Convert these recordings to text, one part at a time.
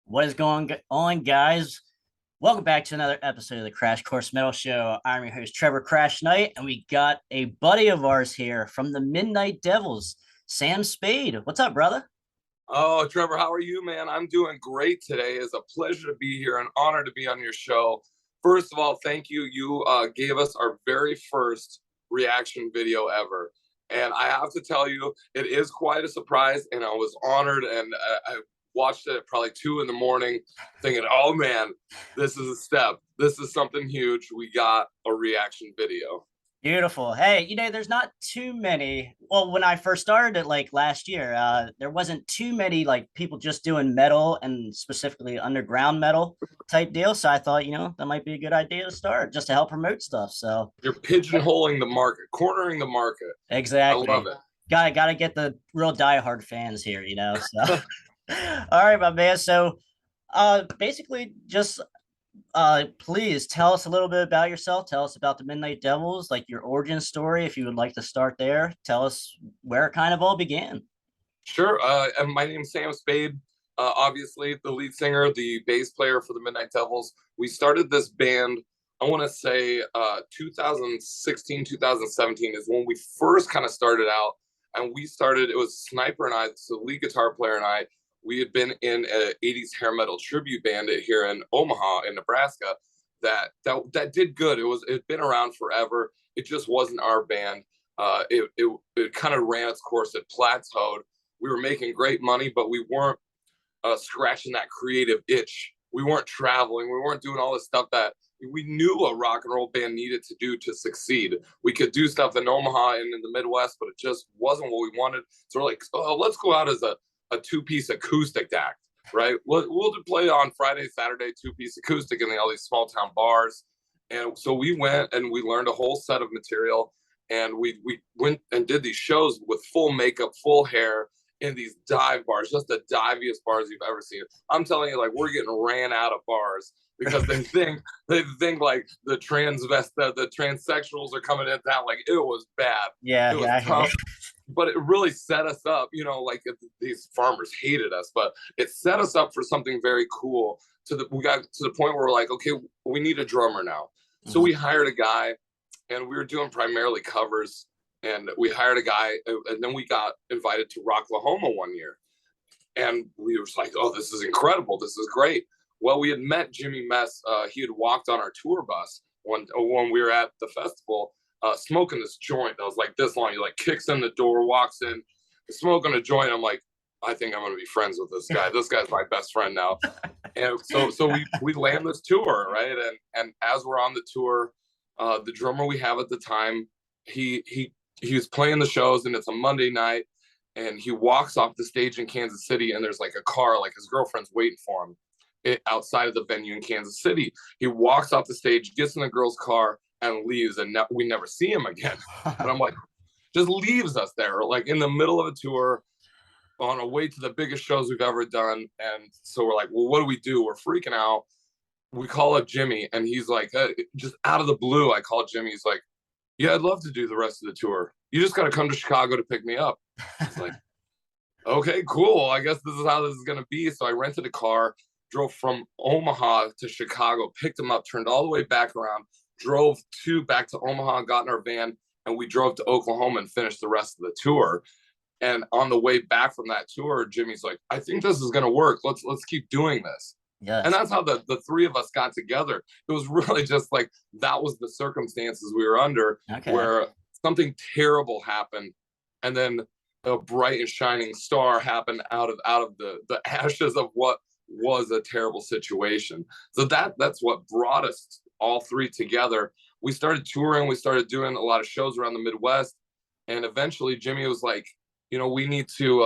What is going on, guys? Welcome back to another episode of the Crash Course Metal Show. I'm your host, Trevor Krash Knight, and we got a buddy of ours here from the Midnight Devils, Sam Spade. What's up, brother? Oh, Trevor, how are you, man? I'm doing great today. It's a pleasure to be here, an honor to be on your show. First of all, thank you. You gave us our very first reaction video ever. And I have to tell you, it is quite a surprise, and I was honored. And I watched it at probably 2 in the morning, thinking, oh man, this is a step. This is something huge. We got a reaction video. Beautiful. Hey, there's not too many. Well, when I first started it like last year, there wasn't too many like people just doing metal and specifically underground metal type deal. So I thought, that might be a good idea to start just to help promote stuff. So You're pigeonholing the market, cornering the market. I love exactly. it. Gotta get the real diehard fans here. So all right, my man. So basically just please tell us a little bit about yourself. Tell us about the Midnight Devils, like your origin story, if you would like to start there. Tell us where it kind of all began. Sure. And my name's Sam Spade. Obviously, the lead singer, the bass player for the Midnight Devils. We started this band, I want to say 2016, 2017 is when we first kind of started out. And it was Sniper and I, so the lead guitar player and I, we had been in an 80s hair metal tribute band here in Omaha, in Nebraska, that did good. It'd been around forever. It just wasn't our band. It kind of ran its course. It plateaued. We were making great money, but we weren't scratching that creative itch. We weren't traveling. We weren't doing all this stuff that we knew a rock and roll band needed to do to succeed. We could do stuff in Omaha and in the Midwest, but it just wasn't what we wanted. So we're like, oh, let's go out as a two-piece acoustic act, right? We'll play on Friday, Saturday, two-piece acoustic in all these small town bars. And so we went and we learned a whole set of material, and we went and did these shows with full makeup, full hair, in these dive bars, just the diviest bars you've ever seen. I'm telling you, like, we're getting ran out of bars because they think like the the transsexuals are coming in town. Like, it was bad. Yeah, It was yeah, tough. But it really set us up, like these farmers hated us, but it set us up for something very cool. We got to the point where we're like, okay, we need a drummer now. So we hired a guy, and we were doing primarily covers, and we hired a guy, and then we got invited to Rocklahoma one year, and we were like, oh, this is incredible, this is great. Well, we had met Jimmy Mess. He had walked on our tour bus when we were at the festival, smoking this joint that was like this long. He like kicks in the door, walks in, smoking a joint. I'm like, I think I'm gonna be friends with this guy. This guy's my best friend now. And so we land this tour, right? And as we're on the tour, the drummer we have at the time, he was playing the shows, and it's a Monday night, and he walks off the stage in Kansas City, and there's like a car, like his girlfriend's waiting for him outside of the venue in Kansas City. He walks off the stage, gets in the girl's car, and leaves, and we never see him again. And I'm like, just leaves us there, like in the middle of a tour, on our way to the biggest shows we've ever done. And so we're like, well, what do we do? We're freaking out. We call up Jimmy, and he's like, just out of the blue, I call Jimmy. He's like, yeah, I'd love to do the rest of the tour. You just got to come to Chicago to pick me up. It's like, okay, cool. I guess this is how this is going to be. So I rented a car, drove from Omaha to Chicago, picked him up, turned all the way back around, drove back to Omaha, got in our van, and we drove to Oklahoma and finished the rest of the tour. And on the way back from that tour, Jimmy's like, I think this is going to work. Let's keep doing this. yes. And that's how the three of us got together. It was really just like, that was the circumstances we were under, Okay. where something terrible happened, and then a bright and shining star happened out of the ashes of what was a terrible situation. So that's what brought us all three together. We started touring, we started doing a lot of shows around the Midwest, and eventually Jimmy was like, we need to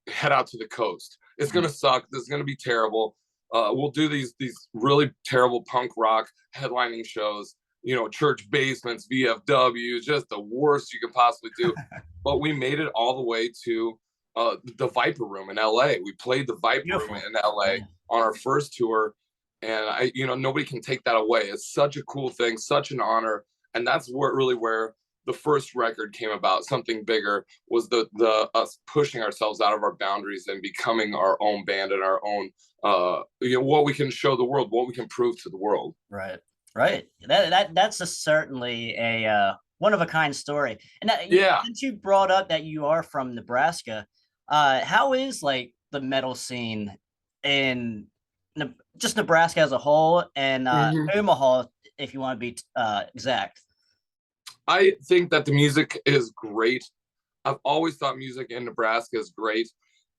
head out to the coast. It's gonna suck. This is gonna be terrible. We'll do these really terrible punk rock headlining shows, church basements, VFWs, just the worst you can possibly do. But we made it all the way to the Viper Room in LA. We played the Viper Beautiful. Room in LA on our first tour, and nobody can take that away. It's such a cool thing, such an honor, and that's where the first record came about, Something Bigger, was the us pushing ourselves out of our boundaries and becoming our own band and our own what we can show the world, what we can prove to the world. Right. Right. That's certainly a one of a kind story. And Yeah. since you brought up that you are from Nebraska, how is like the metal scene in just Nebraska as a whole, and Mhm. Omaha, if you want to be exact? I think that the music is great. I've always thought music in Nebraska is great.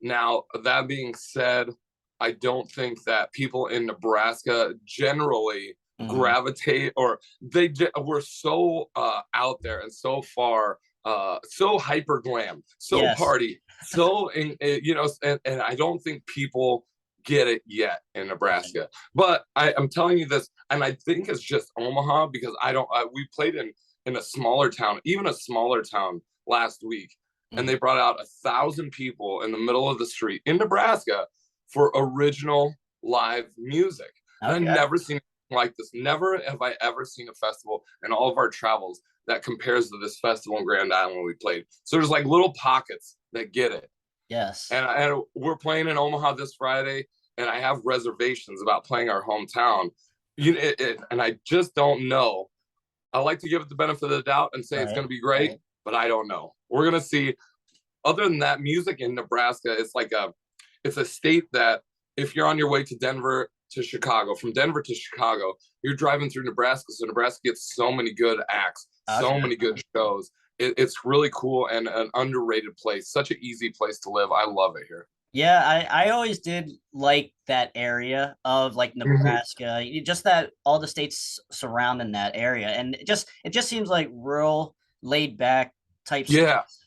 Now, that being said, I don't think that people in Nebraska generally Mhm. gravitate, or we're so out there and so far, so hyper glam, so Yes. party, so and I don't think people get it yet in Right. Nebraska. But I'm telling you this, and I think it's just Omaha, because I don't. We played in a smaller town, even a smaller town last week, and Mhm. they brought out 1,000 people in the middle of the street in Nebraska for original live music. And I've Okay. never seen like this. Never have I ever seen a festival in all of our travels that compares to this festival in Grand Island when we played. So there's like little pockets that get it. Yes. And we're playing in Omaha this Friday, and I have reservations about playing our hometown. And I just don't know. I like to give it the benefit of the doubt and say it's Right. going to be great, but I don't know. We're going to see. Other than that, music in Nebraska, it's a state that if you're on your way to Denver to Chicago, from Denver to Chicago, you're driving through Nebraska. So Nebraska gets so many good acts, so Okay. many good shows. It's really cool and an underrated place. Such an easy place to live. I love it here. Yeah, I always did like that area of like Mm-hmm. Nebraska, just that all the states surrounding that area, and it just seems like rural, laid back type Yeah, states.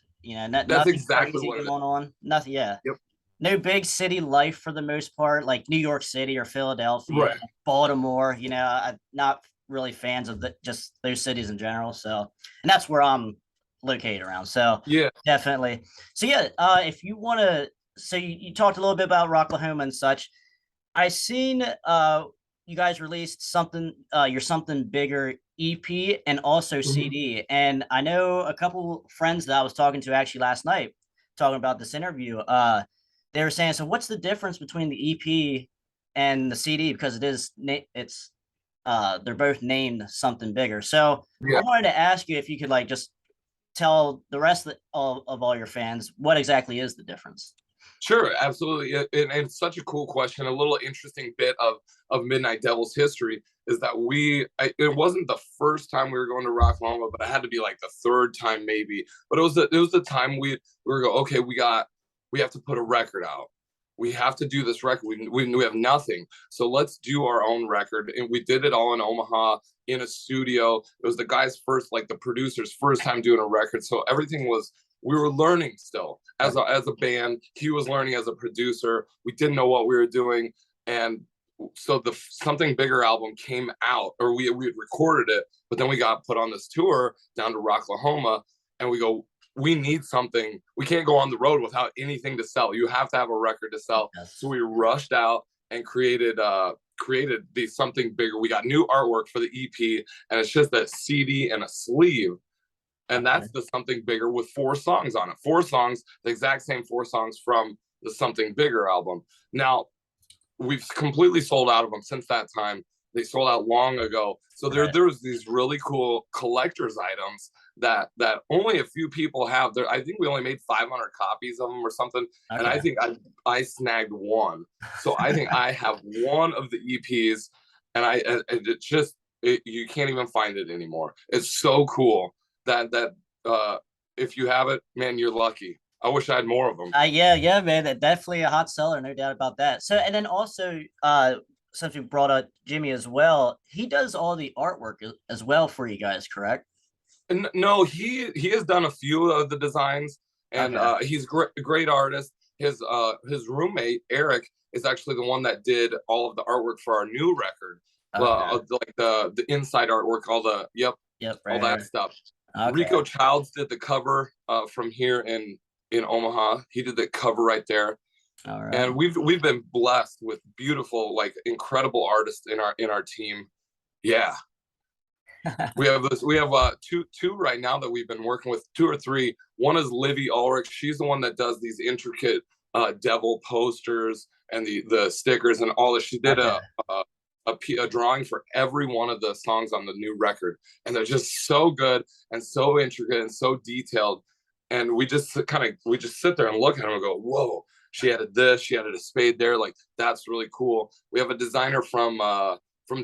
that's Nothing exactly crazy what it going is. on. Nothing. Yeah, Yep. no big city life for the most part, like New York City or Philadelphia, Right. Baltimore. I'm not really fans of just those cities in general. So, and that's where I'm located around. So, Yeah. definitely. So yeah, if you want to, so you talked a little bit about Rocklahoma and such. I seen you guys released something your Something Bigger EP and also Mhm. CD. And I know a couple friends that I was talking to actually last night talking about this interview. They were saying, so what's the difference between the EP and the CD? Because it's they're both named Something Bigger. So I Yeah. wanted to ask you if you could like just tell the rest of all your fans what exactly is the difference. Sure, absolutely. And it's such a cool question. A little interesting bit of Midnight Devils history is that it wasn't the first time we were going to Rocklahoma, but it had to be like the third time maybe. But it was the time we were go, okay, we have to put a record out. We have to do this record. We have nothing. So let's do our own record. And we did it all in Omaha in a studio. It was the guy's first, like the producer's first time doing a record. So everything was, we were learning still as a band. He was learning as a producer. We didn't know what we were doing. And so the Something Bigger album came out, or we had recorded it, but then we got put on this tour down to Rocklahoma, and we go, we need something. We can't go on the road without anything to sell. You have to have a record to sell. So Yes. we rushed out and created the Something Bigger. We got new artwork for the EP, and it's just a CD and a sleeve. And Okay. that's the Something Bigger with 4 songs on it. 4 songs, the exact same 4 songs from the Something Bigger album. Now, we've completely sold out of them since that time. They sold out long ago. So Right. there was these really cool collector's items that only a few people have. There, I think we only made 500 copies of them or something, and I Okay. think I snagged one. So I think I have one of the EPs, and it just you can't even find it anymore. It's so cool that uh, if you have it, man, you're lucky. I wish I had more of them. Yeah, yeah, man. Definitely a hot seller, no doubt about that. So, and then also, since we brought up Jimmy as well, he does all the artwork as well for you guys, correct? And no, he has done a few of the designs, and Okay. he's a great artist. His roommate Eric is actually the one that did all of the artwork for our new record, Okay. like the inside artwork, Yep. all Right that here. stuff. Okay. Rico Childs did the cover from here in Omaha. He did the cover right there, All right. and we've been blessed with beautiful, like incredible artists in our team. Yeah, We have two right now that we've been working with, two or three. One is Livy Ulrich. She's the one that does these intricate devil posters and the stickers and all this. She did Okay. a drawing for every one of the songs on the new record, and they're just so good and so intricate and so detailed. And we just sit there and look at them and go, whoa, she added this, she added a spade there, like that's really cool. We have a designer from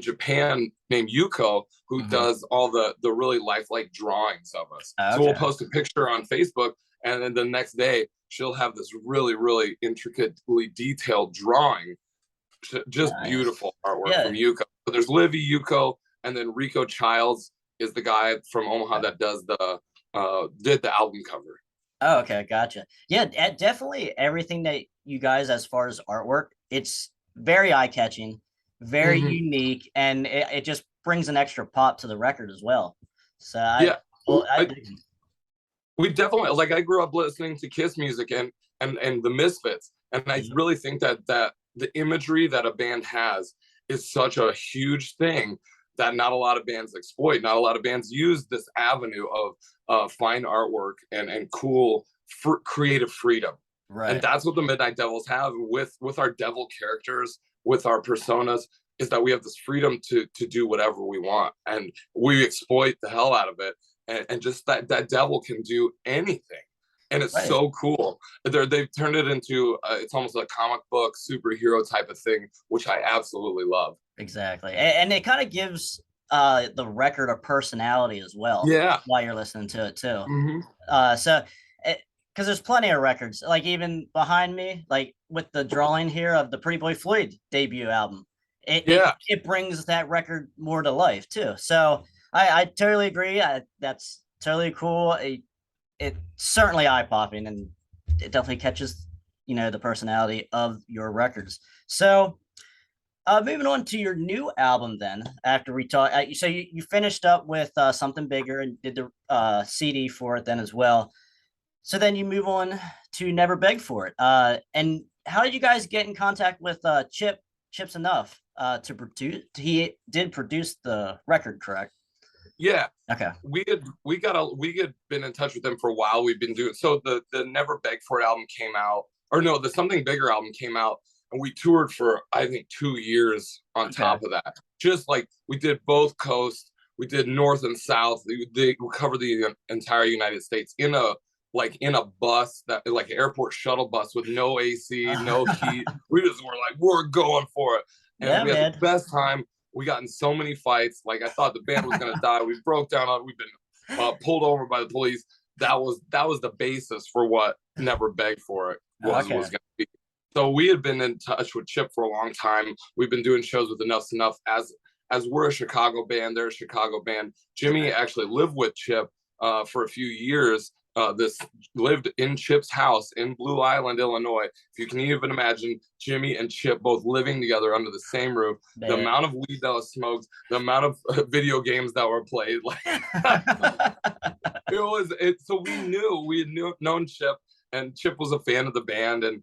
Japan named Yuko who does all the really lifelike drawings of us. So we'll post a picture on Facebook, and then the next day she'll have this really, really intricately detailed drawing. Just beautiful artwork from Yuko. So there's Livy, Yuko, and then Rico Childs is the guy from Omaha that does did the album cover. Oh, okay, gotcha. Yeah, definitely everything that you guys, as far as artwork, it's very eye-catching, very unique, and it just brings an extra pop to the record as well. So we definitely, like, I grew up listening to Kiss music and the Misfits, and I really think that the imagery that a band has is such a huge thing that not a lot of bands exploit. Not a lot of bands use this avenue of fine artwork and cool creative freedom. Right. And that's what the Midnight Devils have with our devil characters, with our personas, is that we have this freedom to do whatever we want, and we exploit the hell out of it. And just that devil can do anything. And it's so cool. They've turned it into it's almost a comic book superhero type of thing, which I absolutely love. Exactly, and it kind of gives the record a personality as well. Yeah, while you're listening to it too. So because there's plenty of records, like even behind me, like with the drawing here of the Pretty Boy Floyd debut album, it brings that record more to life too. So I totally agree. That's totally cool. It's certainly eye-popping, and it definitely catches, the personality of your records. So moving on to your new album then, after we talk, so you finished up with Something Bigger and did the CD for it then as well. So then you move on to Never Beg For It. And how did you guys get in contact with Chip's Enuff to produce? He did produce the record, correct? Yeah. Okay. We had been in touch with them for a while. We've been doing so the Never Beg For It album came out, or no, the Something Bigger album came out, and we toured for I think 2 years on top of that. Just like we did both coasts, we did north and south. We covered the entire United States in a bus, that like an airport shuttle bus with no AC, no heat. We just were like, we're going for it, and we had the best time. We got in so many fights. Like I thought the band was gonna die. We broke down. We've been pulled over by the police. That was the basis for what Never Beg For It was gonna be. So we had been in touch with Chip for a long time. We've been doing shows with Enuff Z Nuff as we're a Chicago band. They're a Chicago band. Jimmy actually lived with Chip for a few years. Lived in Chip's house in Blue Island, Illinois. If you can even imagine Jimmy and Chip both living together under the same roof, the amount of weed that was smoked, the amount of video games that were played, like so we had known Chip, and Chip was a fan of the band, and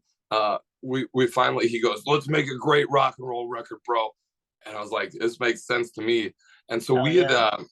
we finally, he goes, let's make a great rock and roll record, bro. And I was like, this makes sense to me. And so we landed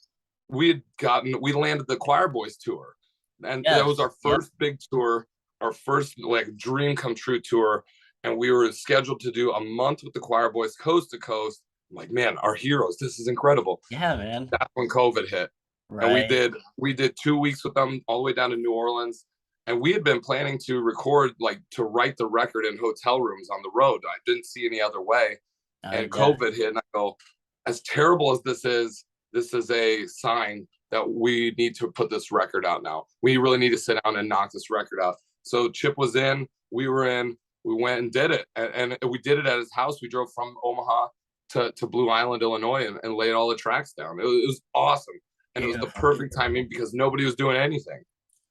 the Quireboys tour. And that was our first big tour, our first like dream come true tour. And we were scheduled to do a month with the Quireboys coast to coast. I'm like, man, our heroes, this is incredible. Yeah, man. That's when COVID hit. Right. And we did 2 weeks with them all the way down to New Orleans. And we had been planning to write the record in hotel rooms on the road. I didn't see any other way. And COVID hit, and I go, as terrible as this is a sign that we need to put this record out now. We really need to sit down and knock this record out. So Chip was in, we were in, we went and did it. And we did it at his house. We drove from Omaha to Blue Island, Illinois, and laid all the tracks down. It was awesome. And it was the perfect timing because nobody was doing anything.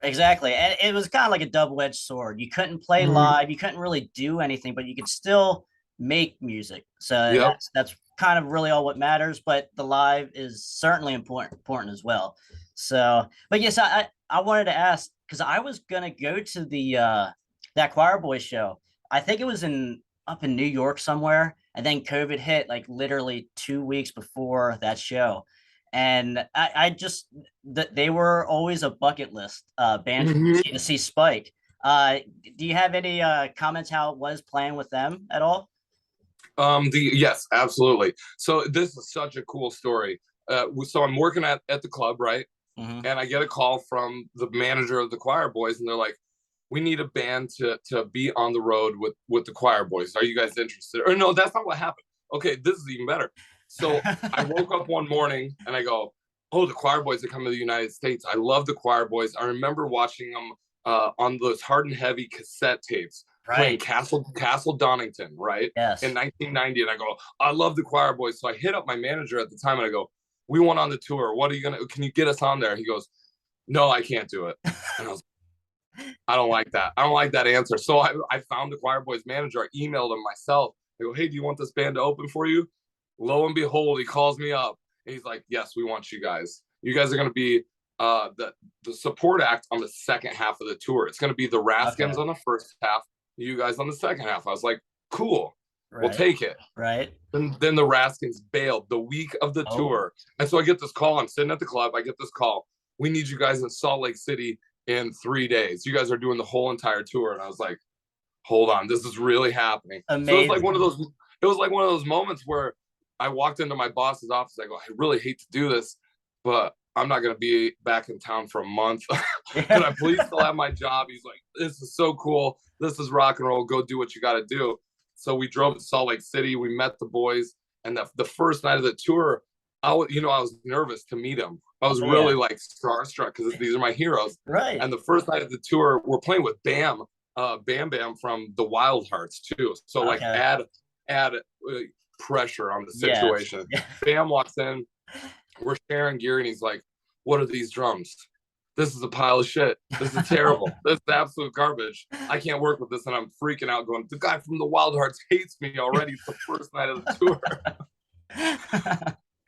Exactly. And it was kind of like a double-edged sword. You couldn't play live, you couldn't really do anything, but you could still make music. So that's kind of really all what matters, but the live is certainly important as well. So, but yes, I wanted to ask, because I was gonna go to the that Quireboys show. I think it was up in New York somewhere, and then COVID hit like literally 2 weeks before that show. and I just they were always a bucket list band for me to see Spike. Do you have any comments how it was playing with them at all? Yes, absolutely. So this is such a cool story. So I'm working at the club, right? Mm-hmm. And I get a call from the manager of the Quireboys, and they're like, "We need a band to be on the road with the Quireboys. Are you guys interested?" Or no, that's not what happened. Okay, this is even better. So I woke up one morning and I go, "Oh, the Quireboys are coming to the United States. I love the Quireboys. I remember watching them on those Hard and Heavy cassette tapes." Playing Right. Castle Donington, right? In Yes. 1990. And I go, I love the Quireboys. So I hit up my manager at the time and I go, we want on the tour. What are you can you get us on there? He goes, no, I can't do it. And I was I don't like that. I don't like that answer. So I found the Quireboys manager. I emailed him myself. I go, hey, do you want this band to open for you? Lo and behold, he calls me up and he's like, yes, we want you guys. You guys are going to be the support act on the second half of the tour. It's going to be the Raskins Okay. on the first half, you guys on the second half. I was like, cool, we'll Right. take it. Right. Then the Raskins bailed the week of the Oh. tour. And so I get this call. I'm sitting at the club. I get this call. We need you guys in Salt Lake City in 3 days. You guys are doing the whole entire tour. And I was like, hold on, this is really happening. So it was like Amazing. one of those moments where I walked into my boss's office. I go, I really hate to do this, but I'm not going to be back in town for a month. Can I please still have my job? He's like, this is so cool. This is rock and roll. Go do what you got to do. So we drove to Salt Lake City. We met the boys. And the first night of the tour, I was nervous to meet them. I was really like starstruck because these are my heroes. Right. And the first night of the tour, we're playing with Bam Bam from the Wild Hearts too. So like add pressure on the situation. Yes. Bam walks in, we're sharing gear, and he's like, "What are these drums? This is a pile of shit. This is terrible. This is absolute garbage. I can't work with this." And I'm freaking out, going, "The guy from the Wild Hearts hates me already. It's the first night of the tour."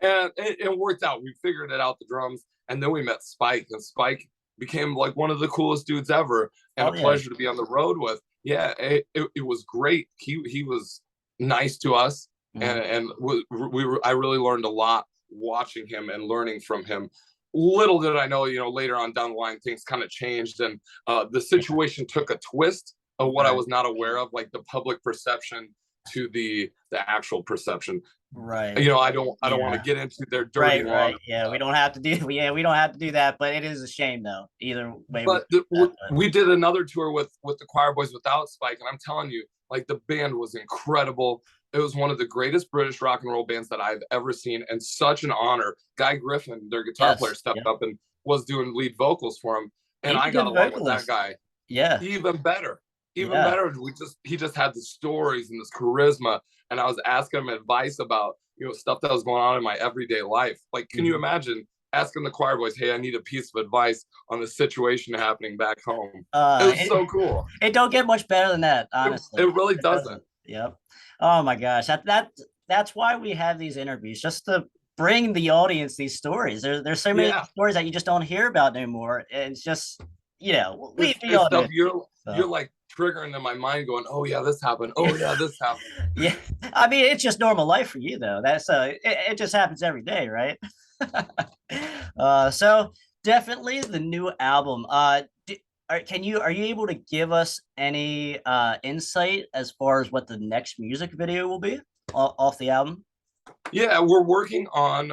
And it worked out. We figured it out, the drums, and then we met Spike, and Spike became like one of the coolest dudes ever, and a pleasure to be on the road with. Yeah, it was great. He was nice to us, and I really learned a lot watching him and learning from him. Little did I know, later on down the line, things kind of changed, and the situation took a twist of what I was not aware of, like the public perception to the actual perception. Right. I don't want to get into their dirty right. Yeah, we don't have to do we don't have to do that, but it is a shame though. Either way. But we did another tour with the Quireboys without Spike, and I'm telling you, like, the band was incredible. It was one of the greatest British rock and roll bands that I've ever seen, and such an honor. Guy Griffin, their guitar player, stepped up and was doing lead vocals for him, and I got along with that guy. Yeah, even better. Better. He just had the stories and this charisma, and I was asking him advice about stuff that was going on in my everyday life. Like, can you imagine asking the Quireboys, "Hey, I need a piece of advice on the situation happening back home"? It was so cool. It don't get much better than that, honestly. It really doesn't. Yep. Oh my gosh, that's why we have these interviews, just to bring the audience these stories. There's so many stories that you just don't hear about anymore. It's just we feel stuff you're like triggering in my mind, going, "Oh yeah, this happened. Oh yeah, this happened." Yeah, I mean, it's just normal life for you though. That's it just happens every day, right? So definitely the new album. Are you able to give us any insight as far as what the next music video will be off the album? Yeah, we're working on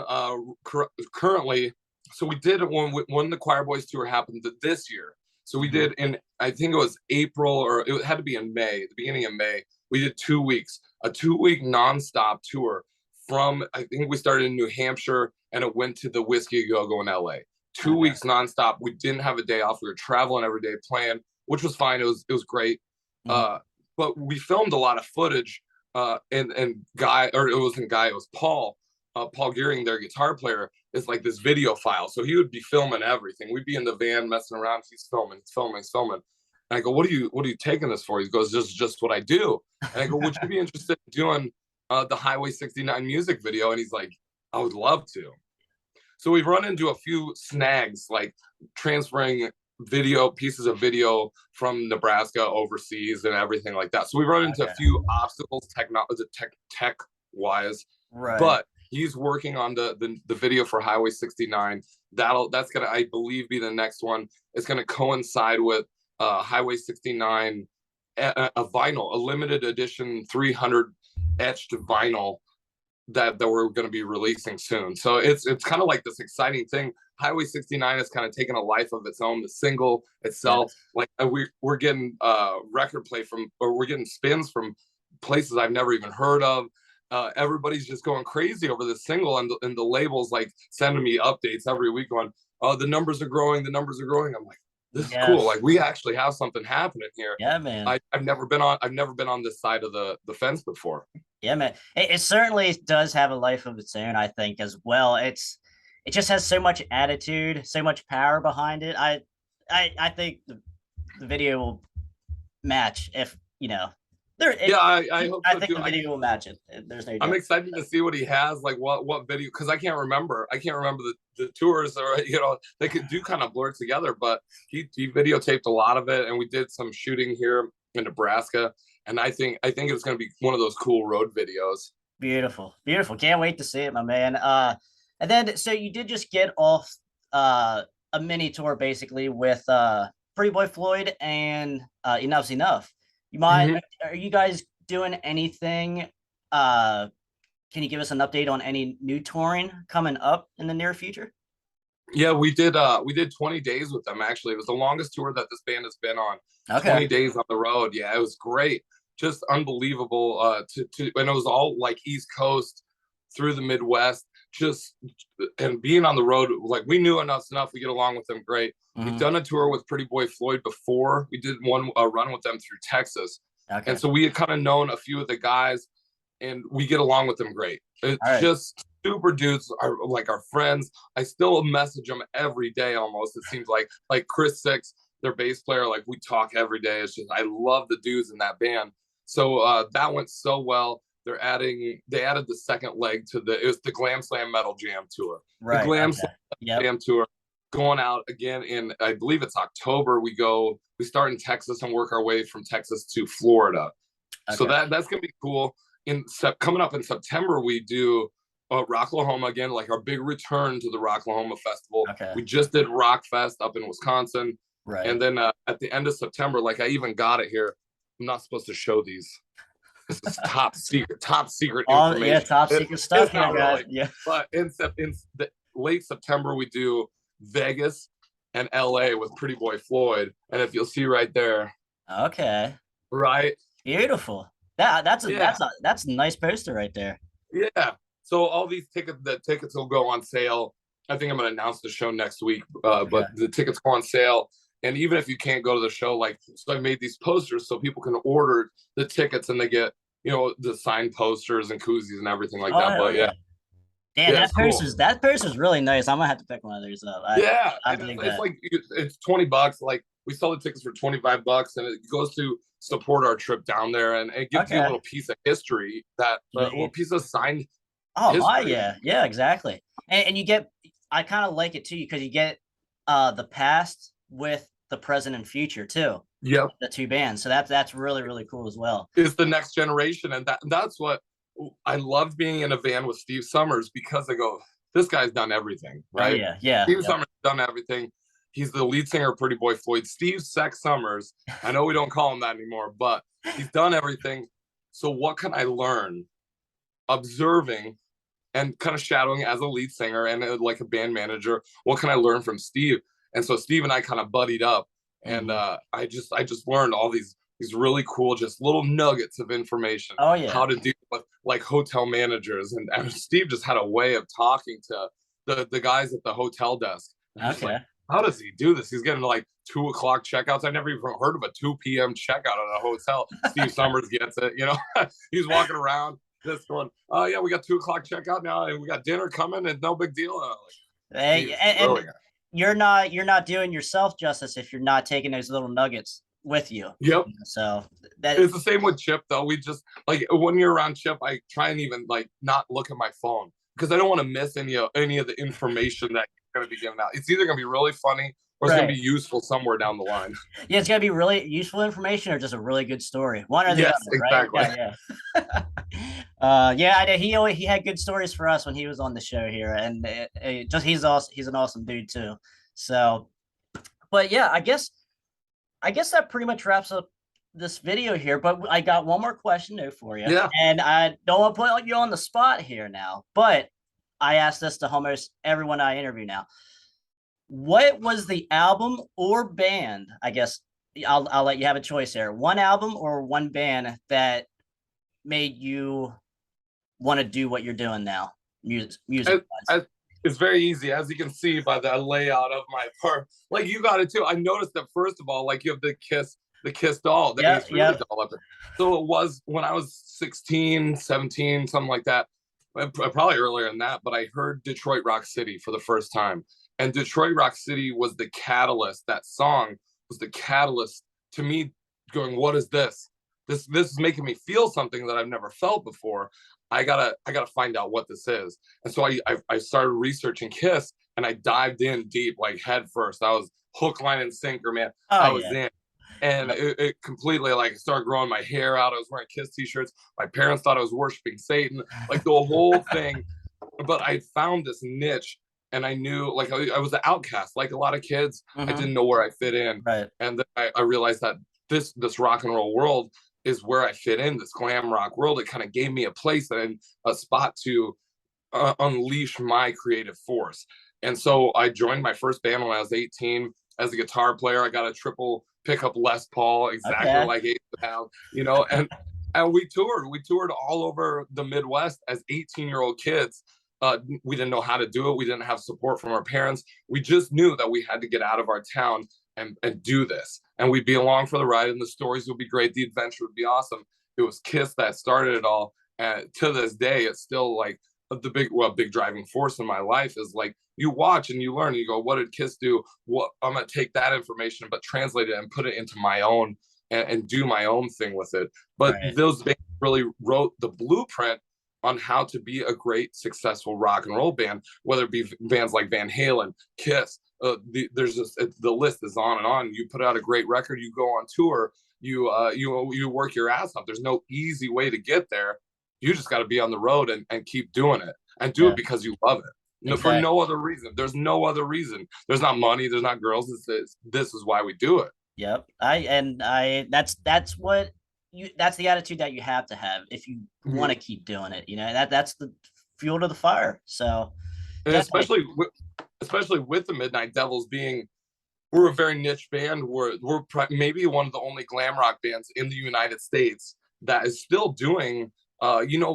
currently. So we did when the Quireboys tour happened this year. So we did I think it was April, or it had to be in May, the beginning of May. We did 2 weeks, a 2-week nonstop tour from, I think we started in New Hampshire and it went to the Whiskey Go Go in LA. 2 weeks nonstop. We didn't have a day off. We were traveling every day playing, which was fine. It was great. But we filmed a lot of footage. And Guy, or it wasn't Guy, it was Paul. Paul Gearing, their guitar player, is like this video file. So he would be filming everything. We'd be in the van messing around. He's filming. And I go, what are you taking this for? He goes, just what I do. And I go, would you be interested in doing the Highway 69 music video? And he's like, I would love to. So we've run into a few snags, like transferring pieces of video from Nebraska overseas and everything like that. So we run into a few obstacles tech wise. Right. But He's working on the video for Highway 69. That's gonna, I believe, be the next one. It's gonna coincide with Highway 69, a vinyl, a limited edition 300 etched vinyl that we're going to be releasing soon. So it's kind of like this exciting thing. Highway 69 is kind of taking a life of its own. The single itself, like we're getting record play from, or we're getting spins from places I've never even heard of. Everybody's just going crazy over this single, and the labels like sending me updates every week going, oh, the numbers are growing, the numbers are growing. I'm like, this is cool. Like, we actually have something happening here. Yeah, man. I've never been on this side of the fence before. Yeah, man. It certainly does have a life of its own, I think, as well. It just has so much attitude, so much power behind it. I think the video will match, if you know. I hope so I think too. the video will match it. There's no doubt. I'm excited to see what he has, like what video, because I can't remember the tours, or they could do kind of blur together, but he videotaped a lot of it, and we did some shooting here in Nebraska, and I think it's going to be one of those cool road videos. Beautiful. Can't wait to see it, my man. And then so you did just get off a mini tour basically with Pretty Boy Floyd and Enuff Z Nuff. You mind? Are you guys doing anything? Can you give us an update on any new touring coming up in the near future? Yeah, we did 20 days with them, actually. It was the longest tour that this band has been on. Okay. 20 days on the road. Yeah, it was great. Just unbelievable. And it was all like East Coast through the Midwest. And being on the road, like, we knew Enuff Z Nuff. We get along with them great. We've done a tour with Pretty Boy Floyd before. We did one run with them through Texas. Okay. And so we had kind of known a few of the guys, and we get along with them great. It's just super dudes, are like our friends. I still message them every day almost. It seems like Chris Six, their bass player, like, we talk every day. It's just, I love the dudes in that band. So that went so well. They added the second leg to it was the Glam Slam Metal Jam tour. Right. The Glam Slam Jam tour going out again in, I believe it's October. We start in Texas and work our way from Texas to Florida. Okay. So that's gonna be cool. Coming up in September, we do Rocklahoma again, like our big return to the Rocklahoma Festival. Okay. We just did Rock Fest up in Wisconsin. Right. And then at the end of September, like, I even got it here. I'm not supposed to show these. This is top secret information. Yeah, top secret stuff here, guys. Really. Yeah. But in late September, we do Vegas and LA with Pretty Boy Floyd. And if you'll see right there. Okay. Right. Beautiful. That's a nice poster right there. Yeah. So all these tickets will go on sale. I think I'm going to announce the show next week. But the tickets go on sale. And even if you can't go to the show, so I made these posters so people can order the tickets, and they get, the signed posters and koozies and everything like that. But yeah. Damn, that poster's really nice. I'm gonna have to pick one of those up. It's like, it's $20. Like, we sell the tickets for $25, and it goes to support our trip down there, and it gives you a little piece of history, a little piece of signed. Yeah, exactly. And you get, I kind of like it too, because you get the past with the present and future too. Yep. The two bands. So that's really, really cool as well. It's the next generation, and that's what I loved being in a van with Steve Summers, because I go, this guy's done everything, right? Oh, yeah. Steve Summers done everything. He's the lead singer of Pretty Boy Floyd. Steve Sex Summers, I know we don't call him that anymore, but he's done everything. So what can I learn observing and kind of shadowing as a lead singer and like a band manager? What can I learn from Steve? And so Steve and I kind of buddied up, and I just learned all these really cool, just little nuggets of information. Oh yeah. How to deal with like hotel managers, and Steve just had a way of talking to the guys at the hotel desk. Okay. Like, how does he do this? He's getting like 2 o'clock checkouts. I never even heard of a 2 p.m. checkout at a hotel. Steve Summers gets it. He's walking around just going, oh yeah, we got 2 o'clock checkout now, and we got dinner coming, and no big deal. And you're not doing yourself justice if you're not taking those little nuggets with you. Yep. So it's the same with Chip, though. We just, like, when you're around Chip, I try and even like not look at my phone, because I don't want to miss any of the information that you're going to be giving out. It's either going to be really funny, or it's going to be useful somewhere down the line. Yeah, it's going to be really useful information, or just a really good story. One or the other. Exactly. Right? Yeah. Yeah, I know he had good stories for us when he was on the show here, and just he's an awesome dude too. So, but yeah, I guess that pretty much wraps up this video here. But I got one more question though for you, Yeah. and I don't want to put you on the spot here now, but I ask this to almost everyone I interview now. What was the album or band? I guess I'll let you have a choice there. One album or one band that made you want to do what you're doing now, music wise. It's very easy, as you can see by the layout of my part. Like you got it too. I noticed that first of all, like you have the Kiss doll, the Yeah, Ace yeah. Frehley doll up there. So it was when I was 16, 17, something like that. Probably earlier than that, but I heard Detroit Rock City for the first time. And Detroit Rock City was the catalyst. That song was the catalyst to me going, what is this? This is making me feel something that I've never felt before. I gotta find out what this is. And so I started researching Kiss, and I dived in deep, like head first. I was hook, line, and sinker, man. Oh I was yeah. in. And Yep. it completely like started growing my hair out. I was wearing Kiss t-shirts. My parents thought I was worshiping Satan, like the whole thing. But I found this niche, and I knew like I was an outcast, like a lot of kids. I Mm-hmm. didn't know where I fit in, Right. and then I realized that this rock and roll world is where I fit in. This glam rock world, it kind of gave me a place and a spot to unleash my creative force. And so I joined my first band when I was 18 as a guitar player. I got a triple pickup Les Paul, exactly Okay. like Ace Pound, you know, and we toured. We toured all over the Midwest as 18-year-old kids. We didn't know how to do it. We didn't have support from our parents. We just knew that we had to get out of our town and do this. And we'd be along for the ride, and the stories would be great. The adventure would be awesome. It was Kiss that started it all. And to this day, it's still like the big driving force in my life is like you watch and you learn. And you go, what did Kiss do? What I'm gonna take that information, but translate it and put it into my own and do my own thing with it. But Right. those bands really wrote the blueprint on how to be a great, successful rock and roll band, whether it be bands like Van Halen, Kiss. There's just the list is on and on. You put out a great record, you go on tour, you work your ass off. There's no easy way to get there. You just got to be on the road and keep doing it and do Yeah. it because you love it. No, for Exactly. no other reason. There's no other reason. There's not money. There's not girls. This is why we do it. Yep. That's what that's the attitude that you have to have if you want Mhm. to keep doing it. That's the fuel to the fire. So And definitely. especially with the Midnight Devils being, we're a very niche band. We're maybe one of the only glam rock bands in the United States that is still doing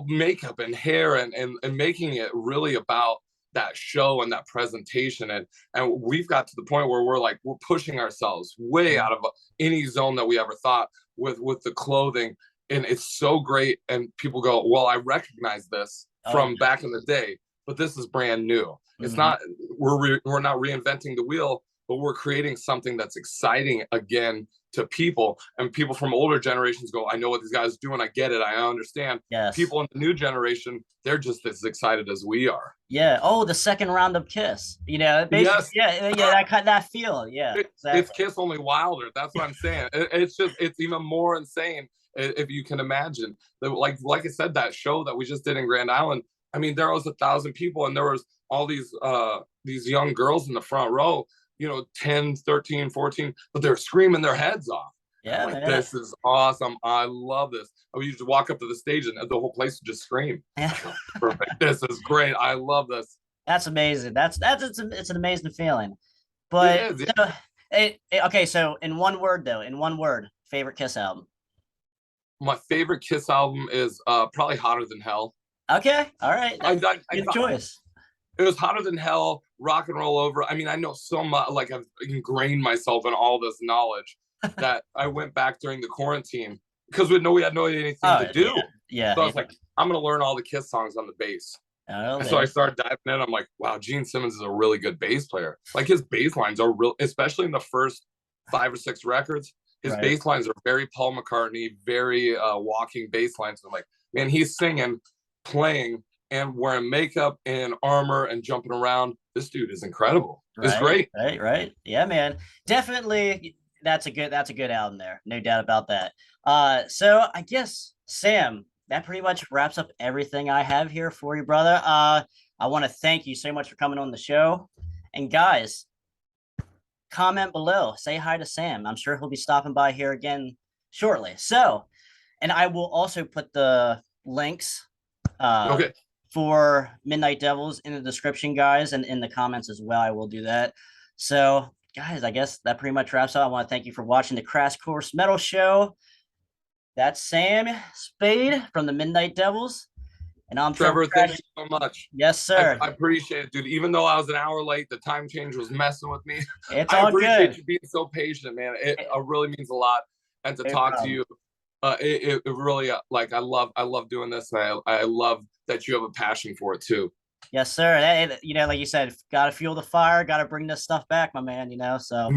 makeup and hair and making it really about that show and that presentation. And we've got to the point where we're pushing ourselves way out of any zone that we ever thought with the clothing. And it's so great. And people go, well, I recognize this Oh from yeah. back in the day, but this is brand new. It's Hmm. not, we're not reinventing the wheel, but we're creating something that's exciting again to people. And people from older generations go, I know what these guys are doing. I get it. I understand. Yes. People in the new generation, they're just as excited as we are. Yeah. Oh, the second round of Kiss. Basically. Yes. Yeah. Yeah. That feel. Yeah. It's Exactly. Kiss only wilder. That's what I'm saying. It's even more insane if you can imagine. Like I said, that show that we just did in Grand Island. I mean, there was 1,000 people, and there was all these young girls in the front row, 10, 13, 14, but they're screaming their heads off. And I'm Yeah, like, man. this is awesome. I love this. I used to walk up to the stage and the whole place would just scream. Yeah. I go, perfect. This is great. I love this. That's amazing. It's an amazing feeling. It But is. so, okay, so in one word though, in one word, favorite Kiss album. My favorite Kiss album is probably Hotter Than Hell. Okay, all right, I, that's I, I good thought choice. it was Hotter Than Hell, Rock and Roll Over. I mean, I know so much, like I've ingrained myself in all this knowledge that I went back during the quarantine because we had no anything Oh to yeah, do. yeah, So I yeah. was like, I'm gonna learn all the Kiss songs on the bass. Oh, And so I there. started diving in. I'm like, wow, Gene Simmons is a really good bass player. Like his bass lines are real, especially in the first 5 or 6 records. His Right. bass lines are very Paul McCartney, very walking bass lines. I'm like, man, he's singing, playing, and wearing makeup and armor and jumping around. This dude is incredible. It's Right, great. right, right. Yeah, man. Definitely that's a good album there. No doubt about that. So I guess Sam, that pretty much wraps up everything I have here for you, brother. I want to thank you so much for coming on the show. And guys, comment below, say hi to Sam. I'm sure he'll be stopping by here again shortly. So, and I will also put the links Okay. for Midnight Devils in the description, guys, and in the comments as well. I will do that. So, guys, I guess that pretty much wraps up. I want to thank you for watching the Crash Course Metal Show. That's Sam Spade from the Midnight Devils. And I'm Trevor, thank you so much. Yes, sir. I appreciate it, dude. Even though I was an hour late, the time change was messing with me. It's I all appreciate good. you being so patient, man. It really means a lot. And to talk to you, it really like I love doing this. And I love that you have a passion for it too. Yes, sir. You know, like you said, got to fuel the fire, got to bring this stuff back, my man. You know, so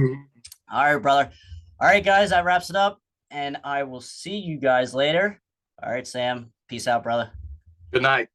all right, brother. All right, guys, that wraps it up, and I will see you guys later. All right, Sam. Peace out, brother. Good night.